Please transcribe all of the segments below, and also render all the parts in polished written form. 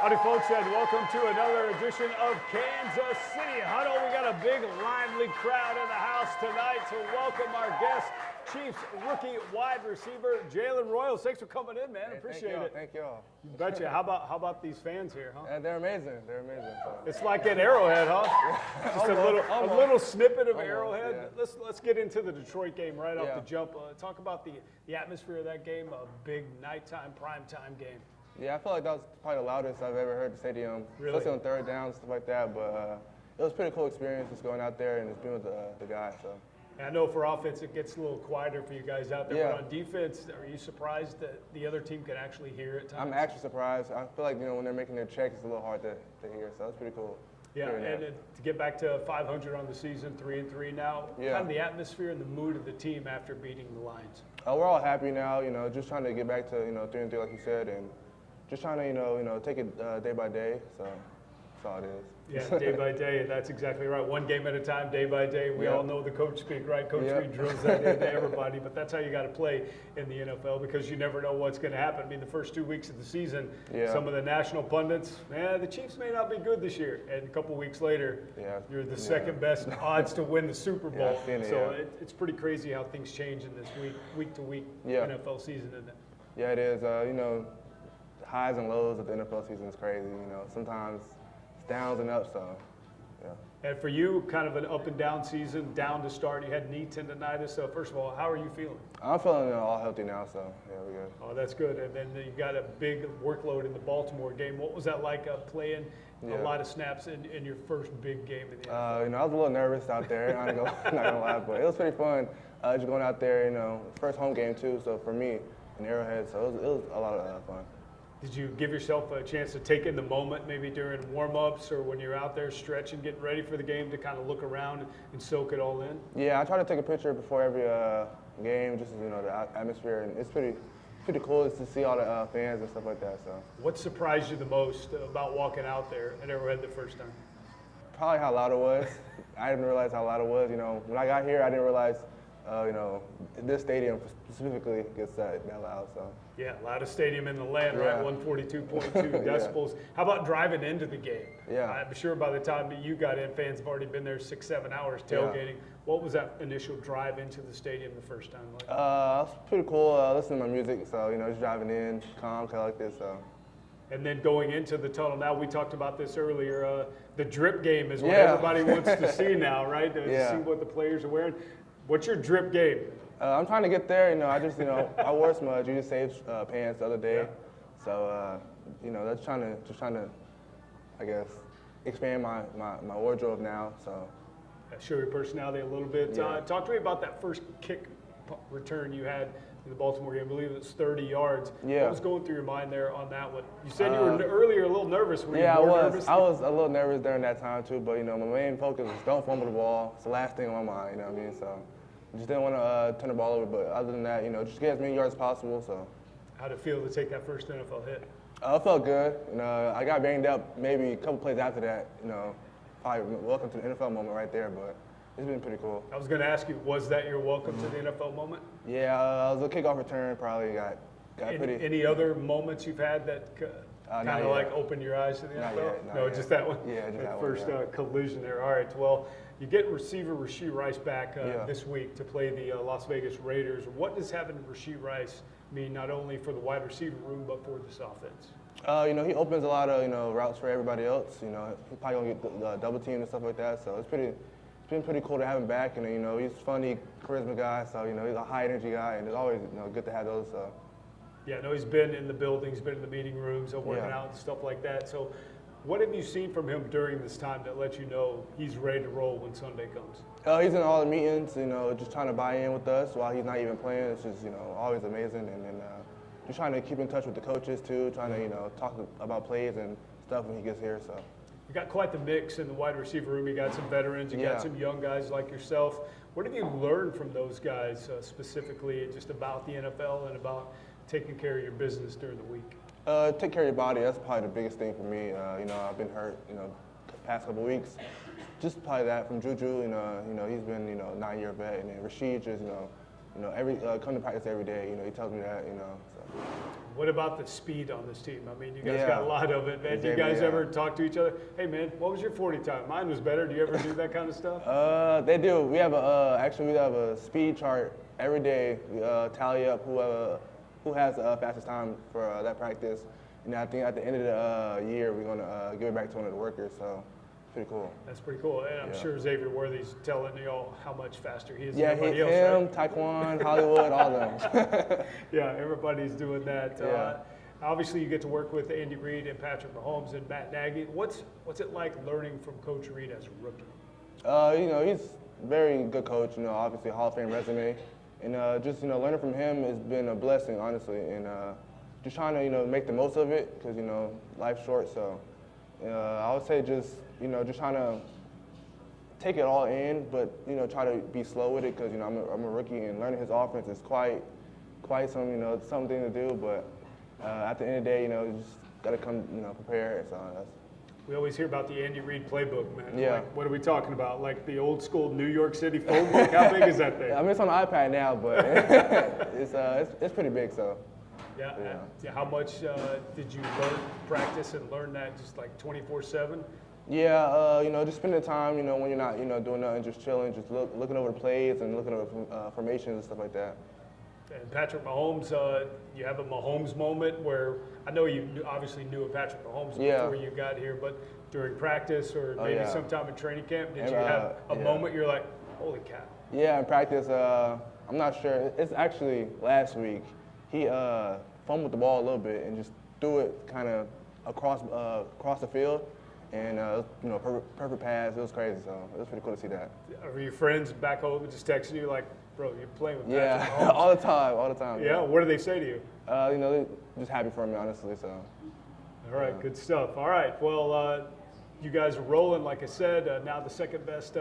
Howdy, folks, and welcome to another edition of Kansas City Huddle. We got a big, lively crowd in the house tonight to welcome our guest, Chiefs rookie wide receiver, Jalen Royals. Thanks for coming in, man. Appreciate it. Thank you all. You betcha. How about these fans here, huh? Yeah, they're amazing. They're amazing. It's like at Arrowhead, huh? Just a little snippet of Arrowhead. Yeah. Let's get into the Detroit game right off Yeah. the jump. Talk about the atmosphere of that game, a big nighttime, primetime game. Yeah, I feel like that was probably the loudest I've ever heard the stadium, Really? especially on third down and stuff like that. But it was a pretty cool experience just going out there and just being with the guys. So. I know for offense it gets a little quieter for you guys out there, Yeah. but on defense, are you surprised that the other team can actually hear at times? I'm actually surprised. I feel like when they're making their checks, it's a little hard to hear. So that's pretty cool. Yeah, and to get back to 500 on the season, 3-3 now, Yeah. kind of the atmosphere and the mood of the team after beating the Lions. We're all happy now. Just trying to get back to 3-3 like you said, and just trying to take it day by day. So that's all it is. Yeah, day by day, and that's exactly right. One game at a time, day by day. We all know the coach speak, right? Coach Reid drills that into everybody, but that's how you got to play in the NFL because you never know what's going to happen. I mean, the first 2 weeks of the season, some of the national pundits, man, the Chiefs may not be good this year. And a couple weeks later, you're the second best odds to win the Super Bowl. It's pretty crazy how things change in this week-to-week NFL season, isn't it? Yeah, it is. Highs and lows of the NFL season is crazy. Sometimes it's downs and ups. So, yeah. And for you, kind of an up and down season, down to start. You had knee tendonitis. So first of all, how are you feeling? I'm feeling all healthy now. So yeah, we're good. Oh, that's good. And then you got a big workload in the Baltimore game. What was that like playing a lot of snaps in your first big game in the NFL? I was a little nervous out there. I'm not gonna lie, but it was pretty fun. Just going out there, first home game too. So for me, in Arrowhead, so it was a lot of fun. Did you give yourself a chance to take in the moment, maybe during warm-ups or when you're out there stretching, getting ready for the game, to kind of look around and soak it all in? Yeah, I try to take a picture before every game, just the atmosphere, and it's pretty cool to see all the fans and stuff like that. So. What surprised you the most about walking out there at Arrowhead the first time? Probably how loud it was. I didn't realize how loud it was. When I got here, I didn't realize, this stadium specifically gets that loud. So. Yeah, loudest stadium in the land, right? 142.2 decibels. How about driving into the game? Yeah. I'm sure by the time that you got in, fans have already been there 6-7 hours tailgating. Yeah. What was that initial drive into the stadium the first time like? It was pretty cool. Listening to my music, so just driving in, calm, kind of like this. So. And then going into the tunnel. Now we talked about this earlier. The drip game is what everybody wants to see now, right? To see what the players are wearing. What's your drip game? I'm trying to get there. I just, I wore smudge. You just saved pants the other day. Yeah. So, that's just trying to, I guess, expand my wardrobe now. So. Show your personality a little bit. Yeah. Talk to me about that first kick return you had in the Baltimore game. I believe it was 30 yards. Yeah. What was going through your mind there on that one? You said you were earlier a little nervous. Were you more nervous? I was a little nervous during that time too, but my main focus was don't fumble the ball. It's the last thing on my mind, you know what I mean? So just didn't want to turn the ball over, but other than that, just get as many yards as possible. So. How'd it feel to take that first NFL hit? It felt good. I got banged up maybe a couple plays after that. Probably welcome to the NFL moment right there, but it's been pretty cool. I was going to ask you, was that your welcome to the NFL moment? Yeah, it was a kickoff return. Probably got pretty. Any other moments you've had that kind of like opened your eyes to the NFL? No, just that one. Yeah, just that first one. Collision there. All right. Well, you get receiver Rashee Rice back this week to play the Las Vegas Raiders. What does having Rashee Rice mean not only for the wide receiver room but for this offense? He opens a lot of routes for everybody else. He's probably gonna get double teamed and stuff like that. So it's been pretty cool to have him back. And he's a funny, charisma guy. So he's a high energy guy, and it's always good to have those. So. Yeah, no, he's been in the buildings, been in the meeting rooms, working out and stuff like that. So, what have you seen from him during this time that lets you know he's ready to roll when Sunday comes? He's in all the meetings, just trying to buy in with us while he's not even playing. It's just always amazing, and then just trying to keep in touch with the coaches too, trying to talk about plays and stuff when he gets here. So. You got quite the mix in the wide receiver room. You got some veterans, you got some young guys like yourself. What have you learned from those guys specifically, just about the NFL and about taking care of your business during the week? Take care of your body. That's probably the biggest thing for me. I've been hurt, the past couple of weeks. Just probably that from Juju. He's been, 9-year vet, and then Rashee just, come to practice every day. He tells me that. So. What about the speed on this team? I mean, you guys got a lot of it, man. Do you guys ever talk to each other? Hey, man, what was your 40 time? Mine was better. Do you ever do that kind of stuff? They do. We have a speed chart every day. We tally up who has the fastest time for that practice. And I think at the end of the year, we're going to give it back to one of the workers. So. Pretty cool. That's pretty cool. And I'm sure Xavier Worthy's telling you all how much faster he is than everybody else. Him, right? Taekwon, Hollywood, all them. Yeah, everybody's doing that. Obviously, you get to work with Andy Reid and Patrick Mahomes and Matt Nagy. What's it like learning from Coach Reid as a rookie? He's a very good coach. Obviously Hall of Fame resume, and just learning from him has been a blessing, honestly. And just trying to make the most of it because life's short. So I would say just trying to take it all in, but try to be slow with it because I'm a rookie and learning his offense is quite something to do. But at the end of the day, you just got to come prepared. So we always hear about the Andy Reid playbook, man. Yeah. Like, what are we talking about? Like the old school New York City phone book? How big is that thing? I mean, it's on the iPad now, but it's pretty big. So. Yeah. How much did you practice and learn that just like 24/7? Yeah, just spending time, when you're not, doing nothing, just chilling, just looking over the plays and looking over formations and stuff like that. And Patrick Mahomes, you have a Mahomes moment where I know you obviously knew of Patrick Mahomes before you got here, but during practice or maybe sometime in training camp, did you have a moment you're like, holy cow? Yeah, in practice, I'm not sure. It's actually last week. He fumbled the ball a little bit and just threw it kind of across the field. And, perfect pass. It was crazy, so it was pretty cool to see that. Are your friends back home just texting you like, bro, you're playing with Patrick Mahomes? Yeah, all the time. Yeah? What do they say to you? They're just happy for me, honestly, so. All right, good stuff. All right, well, you guys are rolling, like I said, now the second best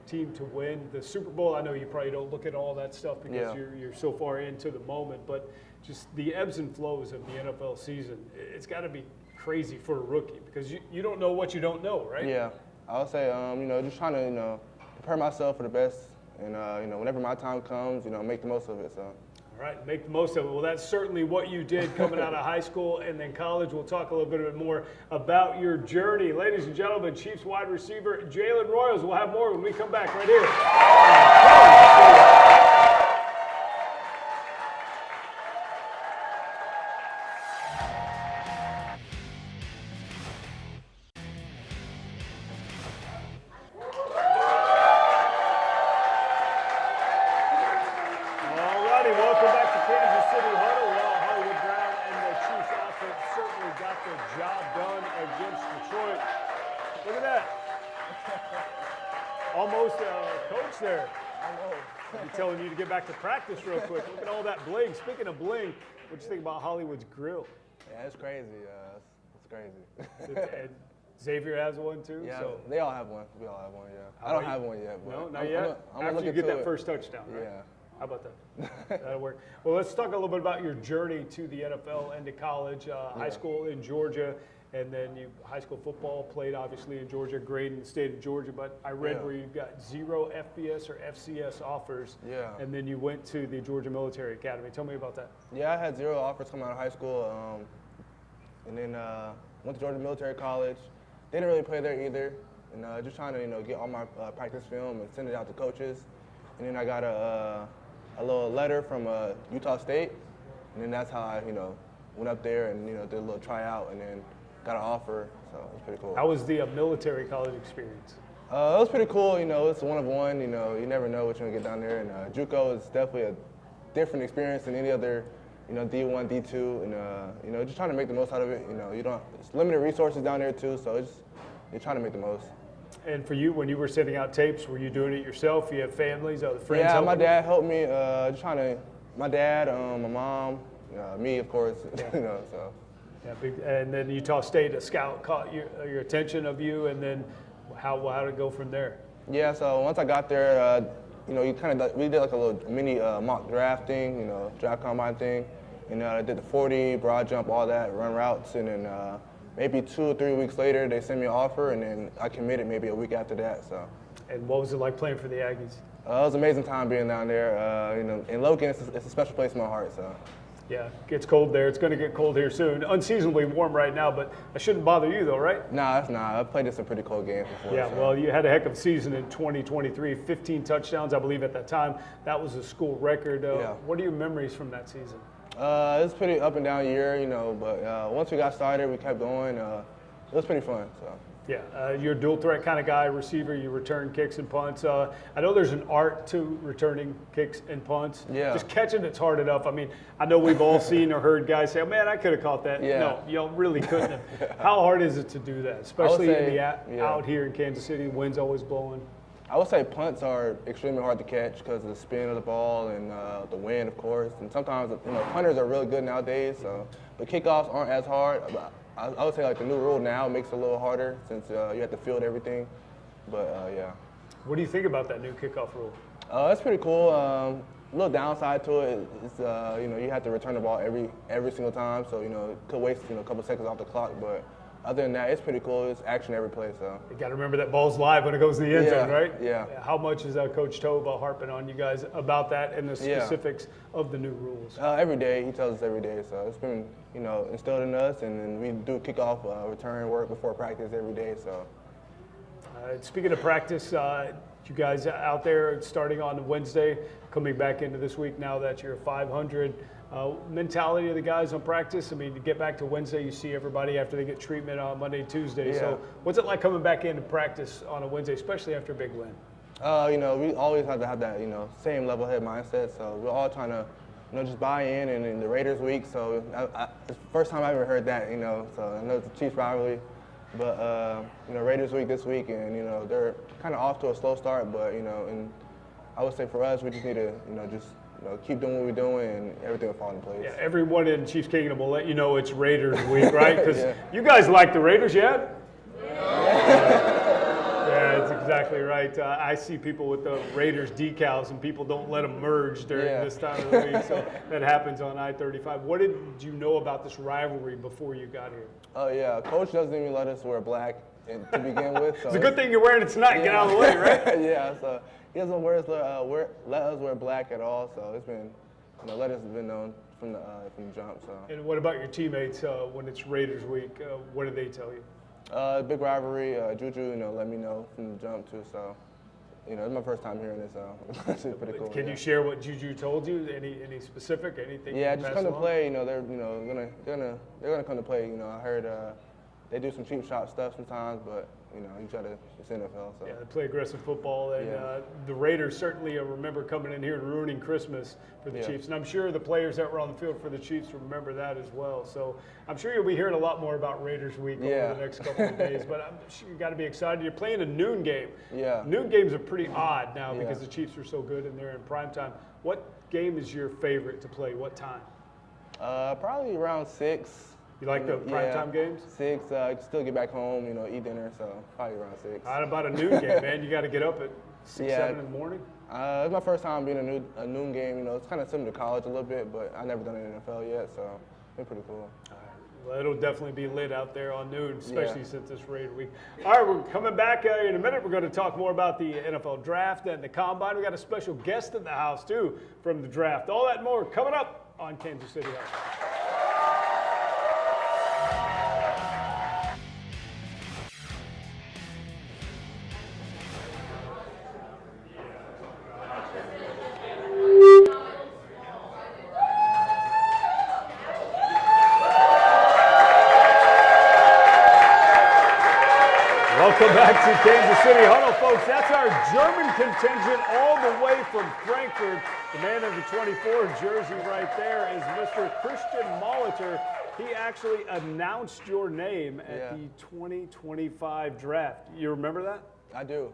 team to win the Super Bowl. I know you probably don't look at all that stuff because you're so far into the moment, but just the ebbs and flows of the NFL season, it's got to be crazy for a rookie because you don't know what you don't know, right? Yeah, I would say, just trying to, prepare myself for the best, and whenever my time comes, make the most of it. So. All right, make the most of it. Well, that's certainly what you did coming out of high school and then college. We'll talk a little bit more about your journey, ladies and gentlemen. Chiefs wide receiver Jalen Royals. We'll have more when we come back right here. Welcome back to Kansas City Huddle. Well, Hollywood Brown and the Chiefs offense certainly got the job done against Detroit. Look at that. Almost coach there. I'm telling you to get back to practice real quick. Look at all that bling. Speaking of bling, what do you think about Hollywood's grill? Yeah, it's crazy. It's crazy. And Xavier has one too? Yeah, so. they all have one. We all have one, yeah. I don't have one yet. But no, not yet? After you get that first touchdown, right? Yeah. How about that? That'll work. Well, let's talk a little bit about your journey to the NFL and to college. High school in Georgia, and then high school football played obviously in Georgia, great in the state of Georgia. But I read where you got 0 FBS or FCS offers, and then you went to the Georgia Military Academy. Tell me about that. Yeah, I had 0 offers coming out of high school, and then went to Georgia Military College. Didn't really play there either, and just trying to get all my practice film and send it out to coaches. And then I got a little letter from Utah State, and then that's how I, went up there and, did a little tryout and then got an offer, so it was pretty cool. How was the military college experience? It was pretty cool, it's one of one, you never know what you're gonna get down there, and JUCO is definitely a different experience than any other, D1, D2, and, just trying to make the most out of it, it's limited resources down there too, so you're trying to make the most. And for you, when you were sending out tapes, were you doing it yourself? You have families, other friends? Yeah, my dad helped me. My dad, my mom, me, of course. So. Yeah, and then Utah State, a scout caught your attention of you, and then how did it go from there? Yeah, so once I got there, we did like a little mini mock draft thing, draft combine thing, and I did the 40, broad jump, all that, run routes, and then. Maybe 2 or 3 weeks later, they sent me an offer, and then I committed maybe a week after that. So. And what was it like playing for the Aggies? It was an amazing time being down there. You know, in Logan, it's a special place in my heart. So. Yeah, it gets cold there. It's going to get cold here soon. Unseasonably warm right now, but that shouldn't bother you though, right? Nah, it's not. I've played in some pretty cold games before. Yeah, so. well, you had a heck of a season in 2023, 15 touchdowns, I believe, at that time. That was a school record. Yeah. What are your memories from that season? It was a pretty up and down year, you know, but once we got started, we kept going. It was pretty fun. So. Yeah, you're a dual threat kind of guy, receiver. You return kicks and punts. I know there's an art to returning kicks and punts. Yeah. Just catching it's hard enough. I mean, I know we've all seen or heard guys say, oh, man, I could have caught that. Yeah. No, you really couldn't have. How hard is it to do that, especially out here in Kansas City, wind's always blowing? I would say punts are extremely hard to catch because of the spin of the ball and the wind, of course. And sometimes, you know, punters are really good nowadays. So, but kickoffs aren't as hard. I would say like the new rule now makes it a little harder since you have to field everything. But yeah. What do you think about that new kickoff rule? It's pretty cool. A little downside to it is you know, you have to return the ball every single time. So you know, it could waste a couple seconds off the clock. But other than that, it's pretty cool. It's action every play. So you got to remember that ball's live when it goes to the end zone, right? Yeah. How much is Coach Tova harping on you guys about that and the specifics of the new rules? Every day, he tells us every day. So it's been, you know, instilled in us, and then we do kickoff return work before practice every day. So. Speaking of practice, you guys out there starting on Wednesday, coming back into this week now that you're 500. Mentality of the guys on practice. I mean, to get back to Wednesday, you see everybody after they get treatment on Monday, Tuesday. Yeah. So what's it like coming back into practice on a Wednesday, especially after a big win? You know, we always have to have that, you know, same level head mindset. So we're all trying to, you know, just buy in. And in the Raiders week, so it's the first time I ever heard that, you know. So I know it's a Chiefs rivalry, but you know, Raiders week this week, and you know, they're kind of off to a slow start. But you know, and I would say for us, we just need to, you know, just keep doing what we're doing, and everything will fall into place. Yeah, everyone in Chiefs Kingdom will let you know it's Raiders week, right? Because Yeah. you guys like the Raiders, yeah? Yeah, that's exactly right. I see people with the Raiders decals, and people don't let them merge during this time of the week. So that happens on I-35. What did you know about this rivalry before you got here? Oh yeah, Coach doesn't even let us wear black to begin with. So It's a good thing you're wearing it tonight. Get out of the way, right? Yeah, so he doesn't let us wear black at all. So it's been, you know, let us been known from the jump. So. And what about your teammates when it's Raiders week? What do they tell you? Big rivalry. Juju, you know, let me know from the jump too. So, you know, it's my first time hearing it, so it's pretty cool. Can you share what Juju told you? Any specific, anything? Yeah, you just pass come to along? play. You know, they're gonna come to play. You know, I heard they do some cheap shot stuff sometimes, but you know, you try to, it's NFL. So. Yeah, they play aggressive football, and Yeah. the Raiders certainly remember coming in here and ruining Christmas for the Chiefs. And I'm sure the players that were on the field for the Chiefs remember that as well. So I'm sure you'll be hearing a lot more about Raiders week over the next couple of days. But I'm sure you got to be excited. You're playing a noon game. Yeah. Noon games are pretty odd now because the Chiefs are so good and they're in prime time. What game is your favorite to play? What time? Probably around 6. You like the primetime games? 6. I can still get back home, you know, eat dinner, so probably around 6. How about a noon game, man? You got to get up at 6, 7 in the morning? It's my first time being a noon game. You know, it's kind of similar to college a little bit, but I've never done it in the NFL yet, so it's been pretty cool. All right. Well, it'll definitely be lit out there on noon, especially since it's Raider week. All right, we're coming back in a minute. We're going to talk more about the NFL draft and the combine. We got a special guest in the house, too, from the draft. All that and more coming up on Kansas City Huddle. Welcome back to Kansas City Huddle, folks. That's our German contingent all the way from Frankfurt. The man in the 24 jersey right there is Mr. Christian Molitor. He actually announced your name at the 2025 draft. You remember that? I do.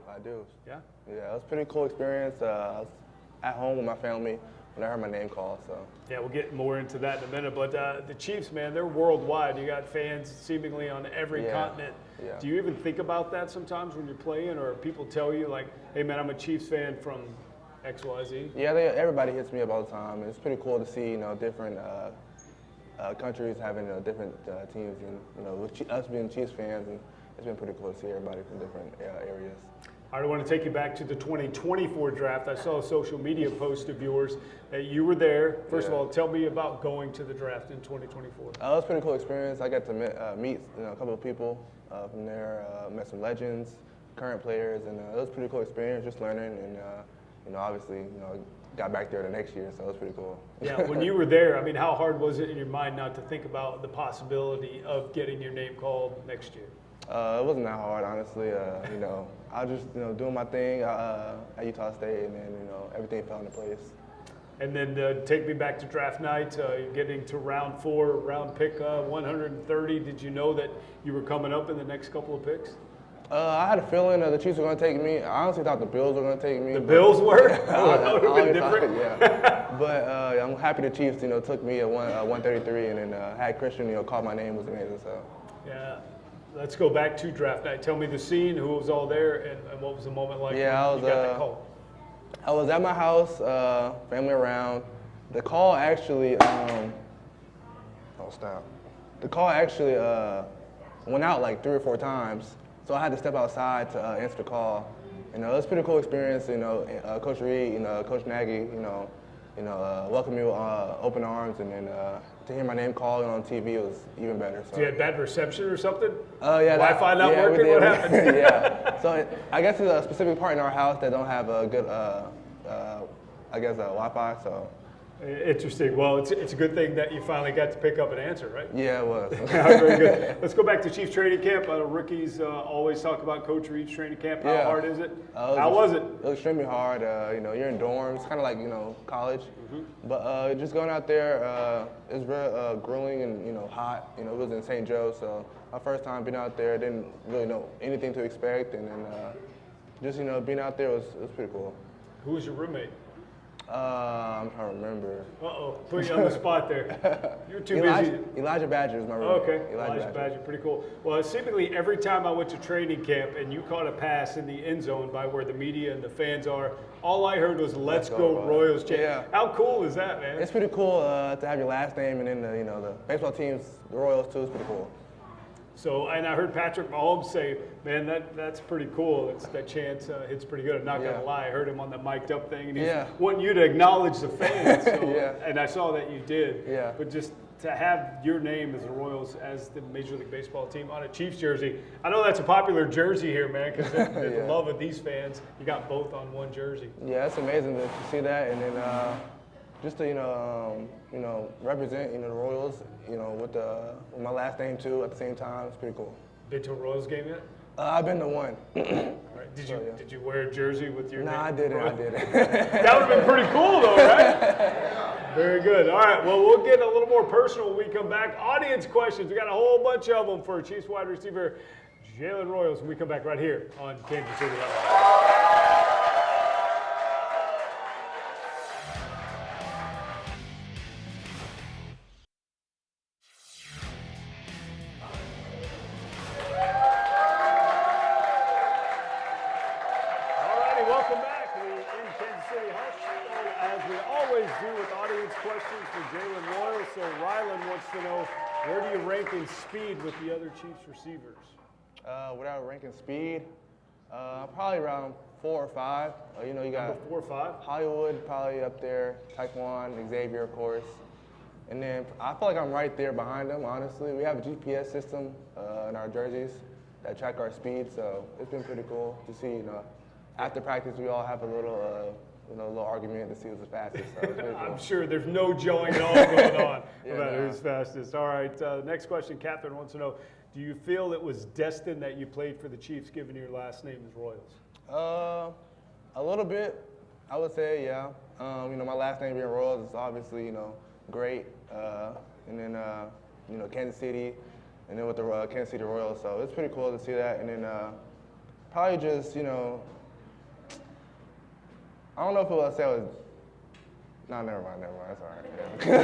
Yeah? Yeah, it was a pretty cool experience. I was at home with my family when I heard my name called. So. Yeah, we'll get more into that in a minute. But the Chiefs, man, they're worldwide. You got fans seemingly on every continent. Yeah. Do you even think about that sometimes when you're playing, or people tell you like, "Hey, man, I'm a Chiefs fan from X, Y, Z"? Yeah, everybody hits me up all the time. And it's pretty cool to see, you know, different countries having different teams, and you know, with us being Chiefs fans, and it's been pretty cool to see everybody from different areas. I want to take you back to the 2024 draft. I saw a social media post of yours that you were there. First of all, tell me about going to the draft in 2024. It was a pretty cool experience. I got to meet a couple of people from there, met some legends, current players, and it was a pretty cool experience, just learning. And obviously, got back there the next year, so it was pretty cool. Yeah, when you were there, I mean, how hard was it in your mind not to think about the possibility of getting your name called next year? It wasn't that hard, honestly. I was just doing my thing at Utah State, and then everything fell into place. And then take me back to draft night. You're getting to round 4, round pick 130. Did you know that you were coming up in the next couple of picks? I had a feeling the Chiefs were going to take me. I honestly thought the Bills were going to take me. The Bills were? That would have been different. Yeah. But I'm happy the Chiefs, took me at 133, and then had Christian, call my name was amazing. So. Yeah. Let's go back to draft night. Tell me the scene, who was all there, and what was the moment like when you got that call? I was at my house, family around. The call actually, The call actually went out like 3 or 4 times. So I had to step outside to answer the call. It was a pretty cool experience. Coach Reid, Coach Nagy, welcomed me with open arms, and then to hear my name called on TV was even better. So you had bad reception or something? Yeah. Wi-Fi not working? What happened? Yeah. So I guess it's a specific part in our house that don't have a good, Wi-Fi. So. Interesting. Well, it's a good thing that you finally got to pick up an answer, right? Yeah, it was. Very good. Let's go back to Chiefs training camp. Rookies always talk about Coach Reid's training camp. How hard is it? How was it? It was extremely hard. You're in dorms, kind of like college. Mm-hmm. But just going out there, it was real grueling and hot. It was in St. Joe, so my first time being out there, didn't really know anything to expect, and then just being out there was pretty cool. Who was your roommate? I'm trying to remember. Put you on the spot there. You're too busy. Elijah Badger is my roommate. Okay, Elijah Badger, pretty cool. Well, seemingly every time I went to training camp and you caught a pass in the end zone by where the media and the fans are, all I heard was "Let's go Royals" chant. Yeah. How cool is that, man? It's pretty cool to have your last name and then the baseball teams, the Royals too. It's pretty cool. So, and I heard Patrick Mahomes say, "Man, that's pretty cool. That chant hits pretty good." I'm not gonna lie. I heard him on the mic'd up thing, and he's wanting you to acknowledge the fans. So, and I saw that you did. Yeah. But just to have your name as the Royals, as the Major League Baseball team on a Chiefs jersey, I know that's a popular jersey here, man, because the love of these fans, you got both on one jersey. Yeah, it's amazing to see that, and then just to represent the Royals, with my last name too at the same time. It's pretty cool. Been to a Royals game yet? I've been to one. Right. Did you wear a jersey with your name? I didn't. That would have been pretty cool though, right? Very good. All right. Well, we'll get a little more personal when we come back. Audience questions. We got a whole bunch of them for Chiefs wide receiver Jalen Royals when we come back right here on Kansas City Huddle. Welcome back. We're in Kansas City Huddle, as we always do with audience questions for Jalen Royals. So Rylan wants to know, where do you rank in speed with the other Chiefs receivers? Without ranking speed, probably around 4 or 5. You got Number 4 or 5. Hollywood probably up there, Taekwon, Xavier, of course. And then I feel like I'm right there behind them, honestly. We have a GPS system in our jerseys that track our speed, so it's been pretty cool to see, after practice, we all have a little, little argument to see who's the fastest. So it's cool. I'm sure there's no gelling at all going on about who's fastest. All right, next question. Catherine wants to know, do you feel it was destined that you played for the Chiefs, given your last name is Royals? A little bit, I would say, yeah. My last name being Royals is obviously, great. And then, Kansas City, and then with the Kansas City Royals. So it's pretty cool to see that. And then probably just, I don't know if it was, no, never mind, that's all right.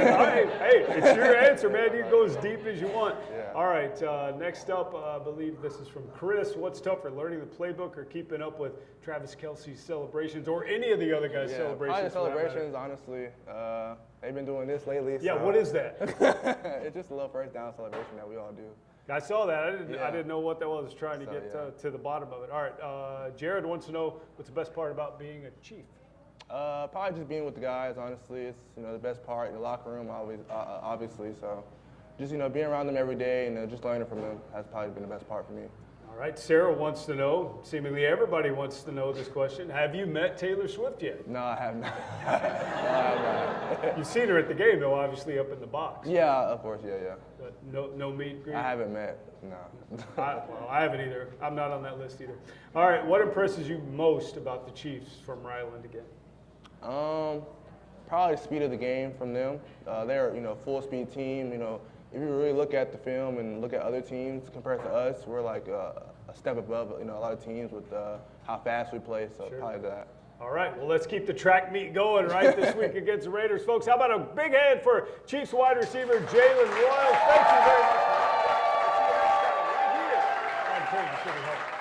All right, hey, it's your answer, man. You can go as deep as you want. Yeah. All right, next up, I believe this is from Chris. What's tougher, learning the playbook or keeping up with Travis Kelce's celebrations or any of the other guys' celebrations? Probably the celebrations, honestly. They've been doing this lately. Yeah, so. what is that? It's just a little first down celebration that we all do. I saw that. I didn't know what that was. I was trying to So, get to the bottom of it. All right. Jared wants to know what's the best part about being a Chief. Probably just being with the guys. Honestly, it's the best part in the locker room. Always, obviously. So, just being around them every day and just learning from them has probably been the best part for me. All right. Sarah wants to know. Seemingly everybody wants to know this question. Have you met Taylor Swift yet? No, I have not. No, I have not. You've seen her at the game, though, obviously up in the box. Yeah, of course. Yeah. But no meet and greet. I haven't met. No. I haven't either. I'm not on that list either. All right. What impresses you most about the Chiefs from Ryland again? Probably the speed of the game from them. They're full speed team. If you really look at the film and look at other teams compared to us, we're like a step above a lot of teams with how fast we play. So Sure. Probably that. All right, well, let's keep the track meet going right this week against the Raiders. Folks, how about a big hand for Chiefs wide receiver Jalen Royals? Thank you very much for that. We'll see you next time right here on Kansas City Huddle.